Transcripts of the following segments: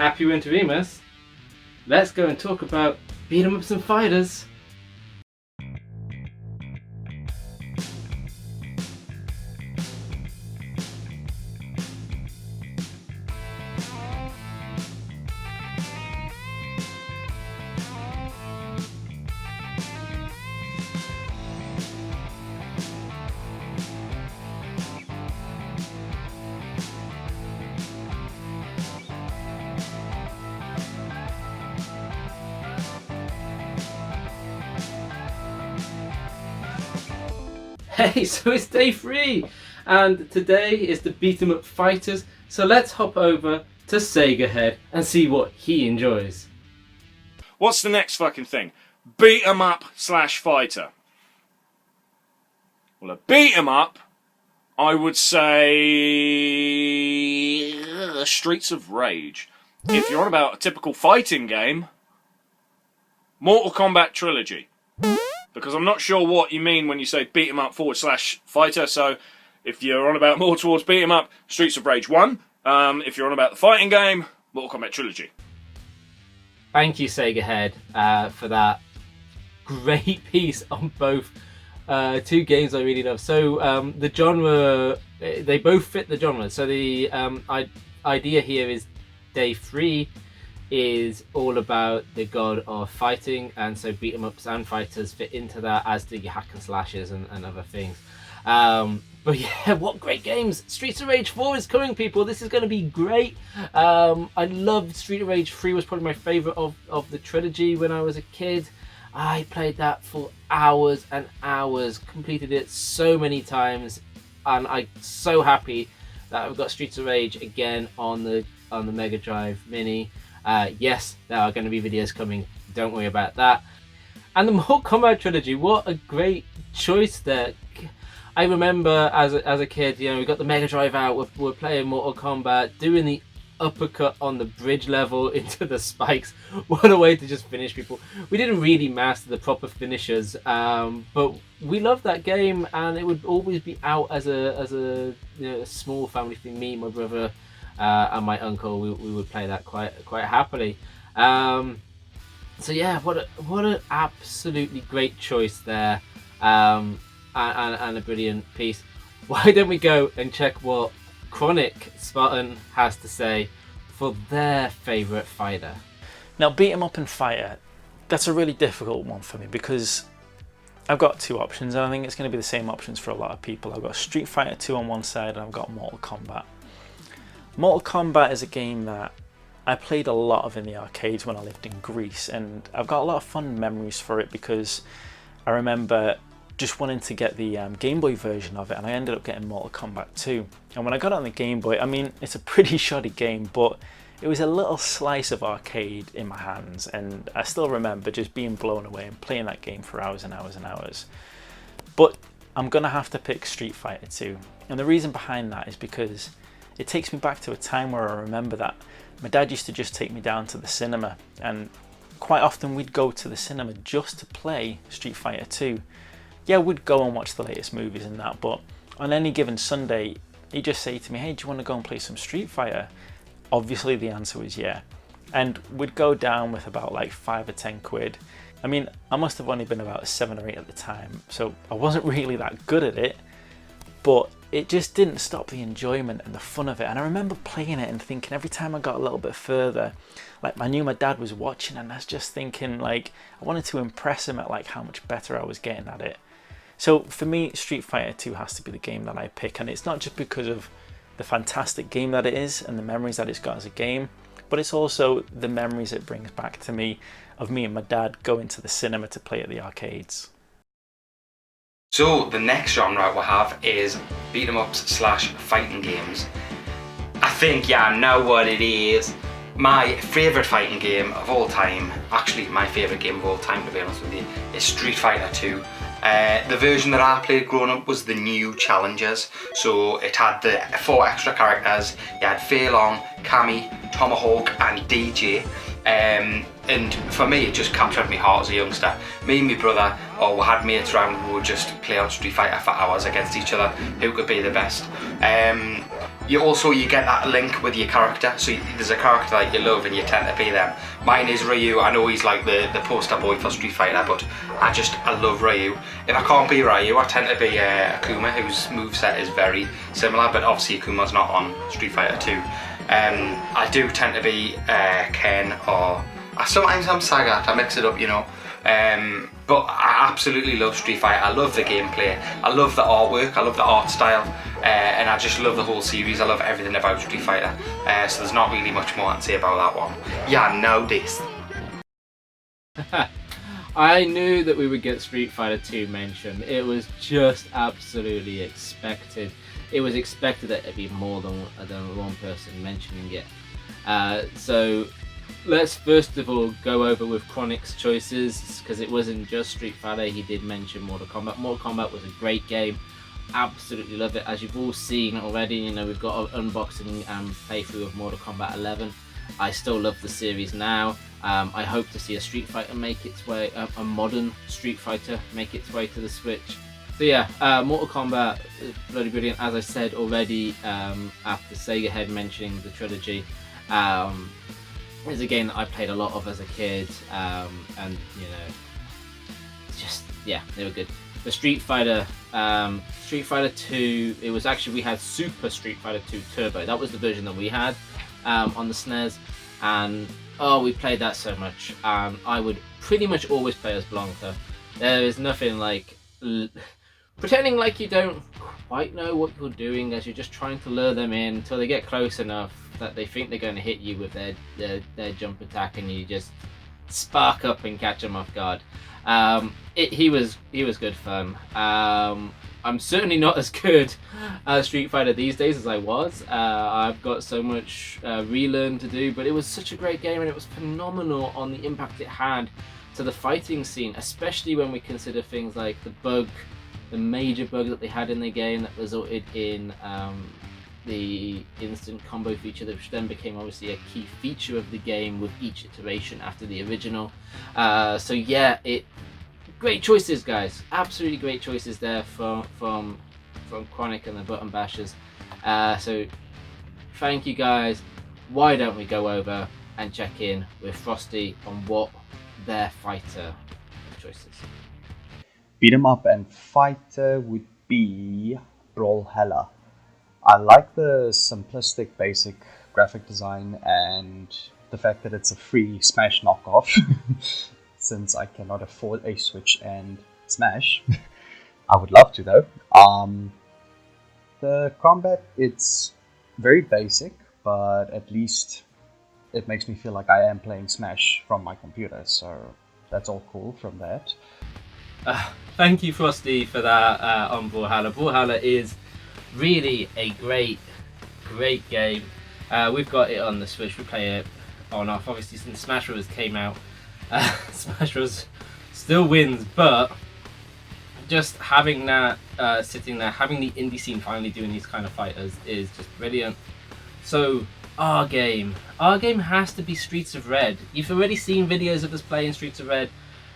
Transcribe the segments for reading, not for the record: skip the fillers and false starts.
Happy Winter Een Mas. Let's go and talk about beat 'em ups and fighters. Hey, so it's day 3, and today is the beat 'em up fighters, so let's hop over to Sega Head and see what he enjoys. What's the next fucking thing? Beat 'em up / fighter. Well, a beat 'em up, I would say Streets of Rage. If you're on about a typical fighting game, Mortal Kombat Trilogy. Because I'm not sure what you mean when you say beat 'em up / fighter, so if you're on about more towards beat 'em up, Streets of Rage 1. If you're on about the fighting game, Mortal Kombat Trilogy. Thank you, Sega Head, for that great piece on both two games I really love. So the genre, they both fit the genre. So the idea here is day 3 is all about the god of fighting, and so beat 'em ups and fighters fit into that, as do your hack and slashes and other things. But yeah, what great games! Streets of Rage 4 is coming, people. This is going to be great. I loved Street of Rage 3, was probably my favourite of the trilogy when I was a kid. I played that for hours and hours, completed it so many times, and I'm so happy that I've got Streets of Rage again on the Mega Drive Mini. Yes, there are going to be videos coming, don't worry about that. And the Mortal Kombat Trilogy, what a great choice there. I remember as a kid, you know, we got the Mega Drive out, we're playing Mortal Kombat, doing the uppercut on the bridge level into the spikes. What a way to just finish people. We didn't really master the proper finishers, but we loved that game, and it would always be out as a you know, a small family thing. Me, my brother, and my uncle, we would play that quite happily. So yeah, what an absolutely great choice there, and a brilliant piece. Why don't we go and check what Chronik Spartan has to say for their favourite fighter? Now, beat 'em up and fighter, that's a really difficult one for me, because I've got 2 options, and I think it's going to be the same options for a lot of people. I've got Street Fighter 2 on one side, and I've got Mortal Kombat. Mortal Kombat is a game that I played a lot of in the arcades when I lived in Greece, and I've got a lot of fond memories for it, because I remember just wanting to get the Game Boy version of it, and I ended up getting Mortal Kombat 2. And when I got it on the Game Boy, I mean, it's a pretty shoddy game, but it was a little slice of arcade in my hands, and I still remember just being blown away and playing that game for hours and hours and hours. But I'm gonna have to pick Street Fighter 2, and the reason behind that is because it takes me back to a time where I remember that my dad used to just take me down to the cinema, and quite often we'd go to the cinema just to play Street Fighter 2. Yeah, we'd go and watch the latest movies and that, but on any given Sunday, he'd just say to me, hey, do you want to go and play some Street Fighter? Obviously the answer was yeah. And we'd go down with about like 5 or 10 quid. I mean, I must have only been about 7 or 8 at the time, so I wasn't really that good at it, but it just didn't stop the enjoyment and the fun of it. And I remember playing it and thinking every time I got a little bit further, like I knew my dad was watching, and I was just thinking like I wanted to impress him at like how much better I was getting at it. So for me, Street Fighter 2 has to be the game that I pick, and it's not just because of the fantastic game that it is and the memories that it's got as a game, but it's also the memories it brings back to me of me and my dad going to the cinema to play at the arcades. So the next genre we have is beat 'em ups / fighting games. I think, yeah, I know what it is. My favourite fighting game of all time, actually my favourite game of all time to be honest with you, is Street Fighter 2. The version that I played growing up was the new Challengers, so it had the 4 extra characters. You had Fei Long, Cammy, Tomahawk and DJ, and for me it just captured my heart as a youngster. Me and my brother, or we had mates around, we would just play on Street Fighter for hours against each other, who could be the best. you get that link with your character. So there's a character that you love and you tend to be them. Mine is Ryu. I know he's like the poster boy for Street Fighter, but I love Ryu. If I can't be Ryu, I tend to be Akuma, whose moveset is very similar, but obviously Akuma's not on Street Fighter 2. I do tend to be Ken, or sometimes I'm Sagat. I mix it up, you know. But I absolutely love Street Fighter. I love the gameplay. I love the artwork. I love the art style, and I just love the whole series. I love everything about Street Fighter. So there's not really much more to say about that one. Yeah, know this. I knew that we would get Street Fighter 2 mentioned. It was just absolutely expected. It was expected that it'd be more than one person mentioning it. So let's first of all go over with Chronik's choices, because it wasn't just Street Fighter. He did mention Mortal Kombat. Mortal Kombat was a great game. Absolutely love it. As you've all seen already, you know, we've got an unboxing and playthrough of Mortal Kombat 11. I still love the series now. I hope to see a Street Fighter make its way, a modern Street Fighter make its way to the Switch. So yeah, Mortal Kombat is bloody brilliant. As I said already, after Sega Head mentioning the trilogy, it's a game that I played a lot of as a kid, and you know, just yeah, they were good. The Street Fighter 2, it was actually, we had Super Street Fighter 2 Turbo. That was the version that we had on the SNES, and oh, we played that so much. I would pretty much always play as Blanca. There is nothing like pretending like you don't quite know what you're doing, as you're just trying to lure them in until they get close enough that they think they're going to hit you with their jump attack, and you just spark up and catch them off guard. He was good fun. I'm certainly not as good at Street Fighter these days as I was. I've got so much relearn to do, but it was such a great game, and it was phenomenal on the impact it had to the fighting scene, especially when we consider things like the major bug that they had in the game that resulted in the instant combo feature, which then became obviously a key feature of the game with each iteration after the original. So yeah, great choices, guys. Absolutely great choices there from Chronik and the Button Bashers. So thank you, guys. Why don't we go over and check in with Frosty on what their fighter choices? Beat 'em up and fighter would be Brawlhalla. I like the simplistic, basic graphic design and the fact that it's a free Smash knockoff, since I cannot afford a Switch and Smash. I would love to though. The combat, it's very basic, but at least it makes me feel like I am playing Smash from my computer, so that's all cool from that. Thank you, Frosty, for that on Brawlhalla. Brawlhalla is really a great game. We've got it on the Switch. We play it on off. Obviously, since Smash Bros came out, Smash Bros still wins, but just having that sitting there, having the indie scene finally doing these kind of fighters is just brilliant. So our game has to be Streets of Red. You've already seen videos of us playing Streets of Red,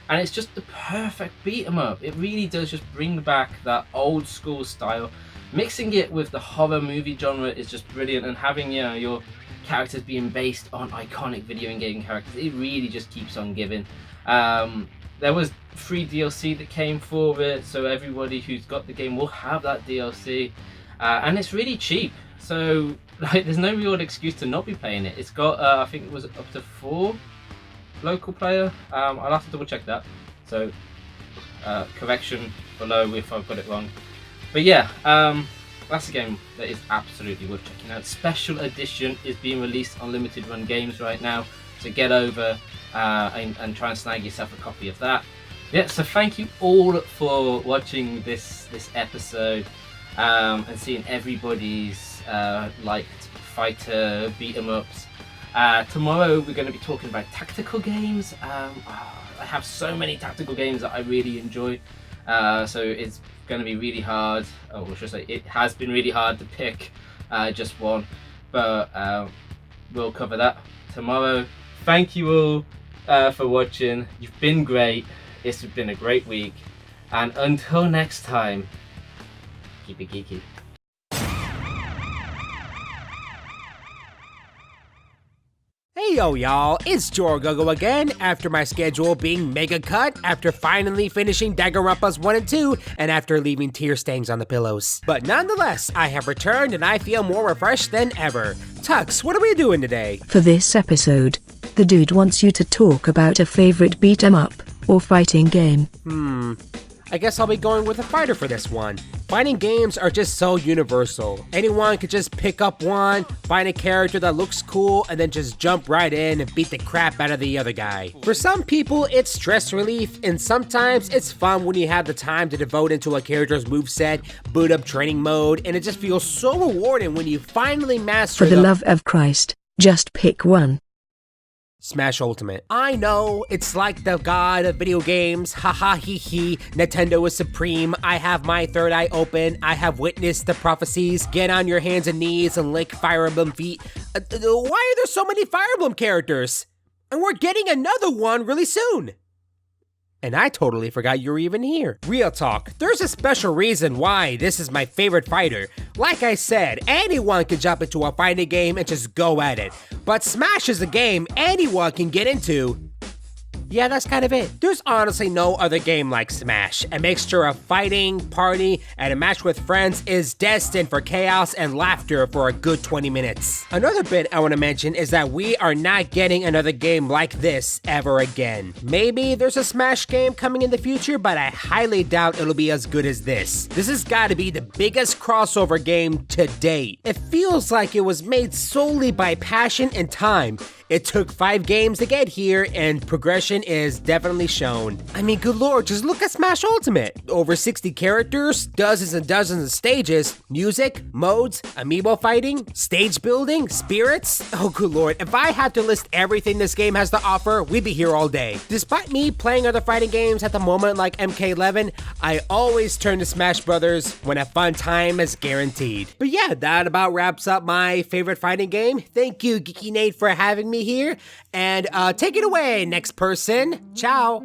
and it's just the perfect beat 'em up. It really does just bring back that old school style. Mixing it with the horror movie genre is just brilliant, and having your characters being based on iconic video game characters, it really just keeps on giving. There was free DLC that came for it, so everybody who's got the game will have that DLC, and it's really cheap. So like, there's no real excuse to not be playing it. It's got I think it was up to 4 local player. I'll have to double check that. So correction below if I've got it wrong. But yeah, that's a game that is absolutely worth checking out. Special Edition is being released on Limited Run Games right now, so get over and try and snag yourself a copy of that. Yeah, so thank you all for watching this episode and seeing everybody's liked fighter beat 'em ups. Tomorrow we're going to be talking about tactical games. I have so many tactical games that I really enjoy, so it's going to be really hard, or should I say it has been really hard to pick just one, but we'll cover that tomorrow. Thank you all for watching. You've been great. It's been a great week, and until next time, keep it geeky. Heyo y'all, it's JorGoGo again after my schedule being mega cut, after finally finishing Danganronpas 1 and 2, and after leaving tear stains on the pillows. But nonetheless, I have returned and I feel more refreshed than ever. Tux, what are we doing today? For this episode, the dude wants you to talk about a favorite beat 'em up or fighting game. I guess I'll be going with a fighter for this one. Fighting games are just so universal. Anyone could just pick up one, find a character that looks cool, and then just jump right in and beat the crap out of the other guy. For some people, it's stress relief, and sometimes it's fun when you have the time to devote into a character's moveset, boot up training mode, and it just feels so rewarding when you finally master For the love of Christ, just pick one. Smash Ultimate. I know, it's like the god of video games, haha hee hee, Nintendo is supreme, I have my third eye open, I have witnessed the prophecies, get on your hands and knees and lick Fire Emblem feet. Why are there so many Fire Emblem characters? And we're getting another one really soon. And I totally forgot you were even here. Real talk, there's a special reason why this is my favorite fighter. Like I said, anyone can jump into a fighting game and just go at it. But Smash is a game anyone can get into. Yeah, that's kind of it. There's honestly no other game like Smash. A mixture of fighting, party, and a match with friends is destined for chaos and laughter for a good 20 minutes. Another bit I want to mention is that we are not getting another game like this ever again. Maybe there's a Smash game coming in the future, but I highly doubt it'll be as good as this. This has got to be the biggest crossover game to date. It feels like it was made solely by passion and time. It took 5 games to get here, and progression is definitely shown. I mean, good lord, just look at Smash Ultimate. Over 60 characters, dozens and dozens of stages, music, modes, amiibo fighting, stage building, spirits. Oh good lord, if I had to list everything this game has to offer, we'd be here all day. Despite me playing other fighting games at the moment like MK11, I always turn to Smash Brothers when a fun time is guaranteed. But yeah, that about wraps up my favorite fighting game. Thank you, Geeky Nate, for having me here, and take it away, next person. Ciao.